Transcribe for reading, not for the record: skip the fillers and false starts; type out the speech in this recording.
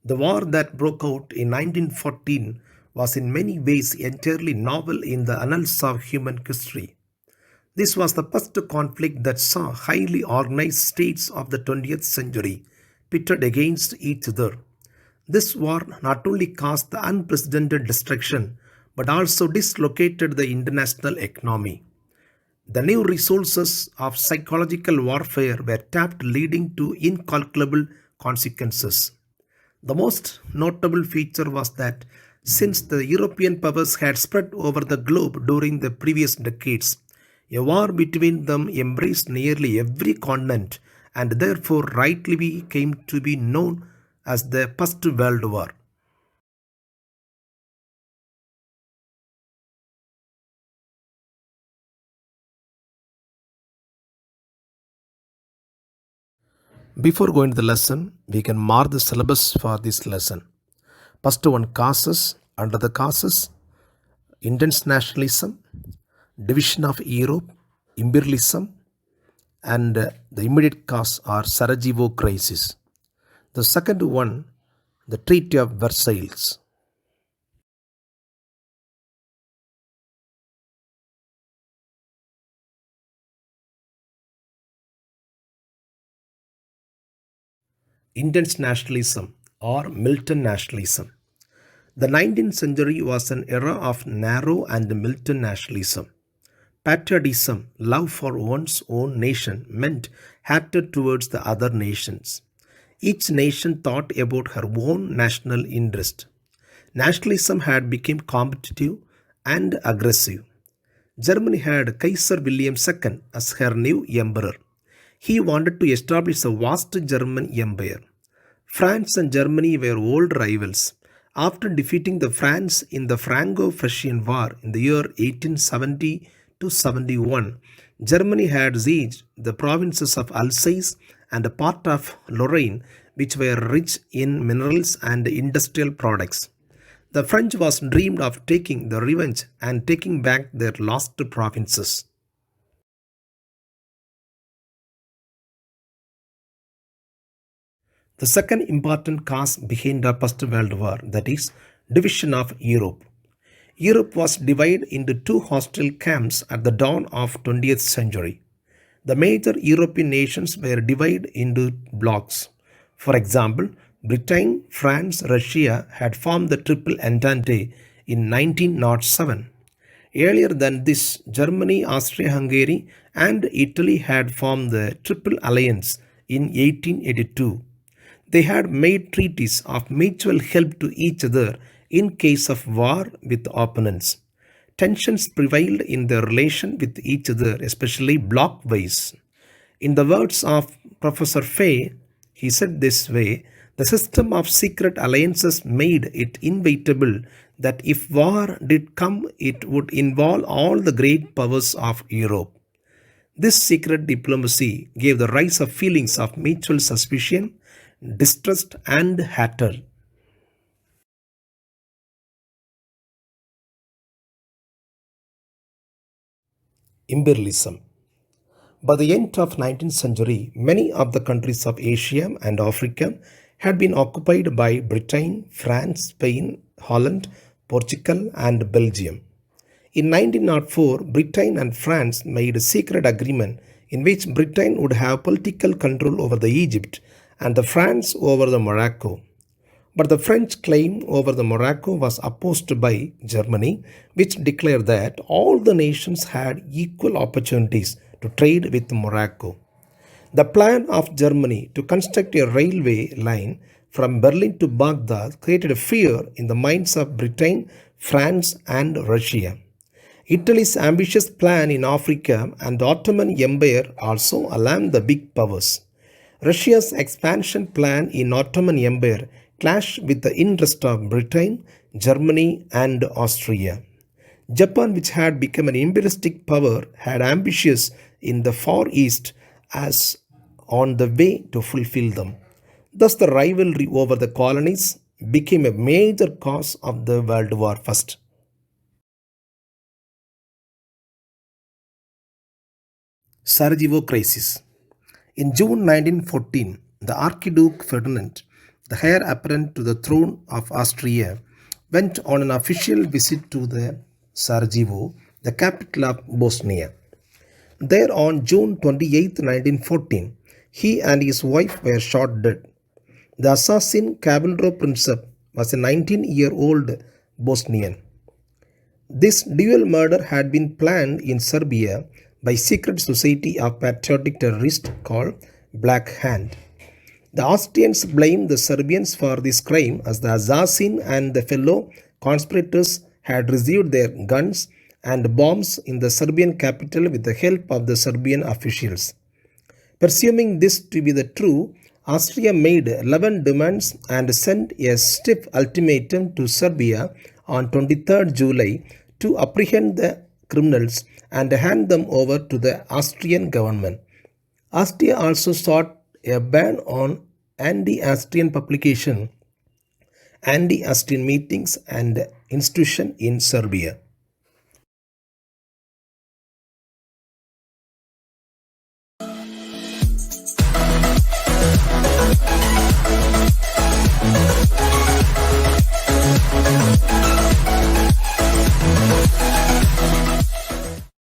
The war that broke out in 1914 was in many ways entirely novel in the annals of human history. This was the first conflict that saw highly organized states of the 20th century pitted against each other. This war not only caused the unprecedented destruction but also dislocated the international economy. The new resources of psychological warfare were tapped, leading to incalculable consequences. The most notable feature was that since the European powers had spread over the globe during the previous decades, a war between them embraced nearly every continent and therefore rightly came to be known as the First World War. Before going to the lesson, we can mark the syllabus for this lesson. First one, causes. Under the causes, intense nationalism, division of Europe, imperialism, and the immediate cause are Sarajevo crisis. The second one, the Treaty of Versailles. Intense nationalism or Milton nationalism. The 19th century was an era of narrow and militant nationalism. Patriotism, love for one's own nation, meant hatred towards the other nations. Each nation thought about her own national interest. Nationalism had become competitive and aggressive. Germany had Kaiser William II as her new emperor. He wanted to establish a vast German empire. France and Germany were old rivals. After defeating the France in the Franco-Prussian War in the year 1870 to 71, Germany had seized the provinces of Alsace and a part of Lorraine, which were rich in minerals and industrial products. The French was dreamed of taking the revenge and taking back their lost provinces. The second important cause behind the First World War, that is, division of Europe. Europe was divided into two hostile camps at the dawn of 20th century. The major European nations were divided into blocs. For example, Britain, France, Russia had formed the Triple Entente in 1907. Earlier than this, Germany, Austria-Hungary, and Italy had formed the Triple Alliance in 1882. They had made treaties of mutual help to each other in case of war with opponents. Tensions prevailed in their relation with each other, especially blockwise. In the words of Professor Fay, he said this way: the system of secret alliances made it inevitable that if war did come, it would involve all the great powers of Europe. This secret diplomacy gave the rise of feelings of mutual suspicion, distrust, and hatred. Imperialism. By the end of 19th century, many of the countries of Asia and Africa had been occupied by Britain, France, Spain, Holland, Portugal, and Belgium. In 1904, Britain and France made a secret agreement in which Britain would have political control over the Egypt and the France over the Morocco. But the French claim over the Morocco was opposed by Germany, which declared that all the nations had equal opportunities to trade with Morocco. The plan of Germany to construct a railway line from Berlin to Baghdad created fear in the minds of Britain, France, and Russia. Italy's ambitious plan in Africa and the Ottoman Empire also alarmed the big powers. Russia's expansion plan in Ottoman Empire clashed with the interest of Britain, Germany, and Austria. Japan, which had become an imperialistic power, had ambitions in the Far East as on the way to fulfill them. Thus, the rivalry over the colonies became a major cause of the World War I. Sarajevo crisis. In June 1914, the Archduke Ferdinand the heir apparent to the throne of Austria, went on an official visit to the Sarajevo, the capital of Bosnia. There on June 28, 1914, he and his wife were shot dead. The assassin Caballero Princip was a 19-year-old Bosnian. This dual murder had been planned in Serbia by secret society of patriotic terrorists called Black Hand. The Austrians blamed the Serbians for this crime as the assassin and the fellow conspirators had received their guns and bombs in the Serbian capital with the help of the Serbian officials. Presuming this to be the true, Austria made 11 demands and sent a stiff ultimatum to Serbia on 23 July to apprehend the criminals and hand them over to the Austrian government. Austria also sought a ban on anti-Austrian publication, anti-Austrian meetings and institutions in Serbia.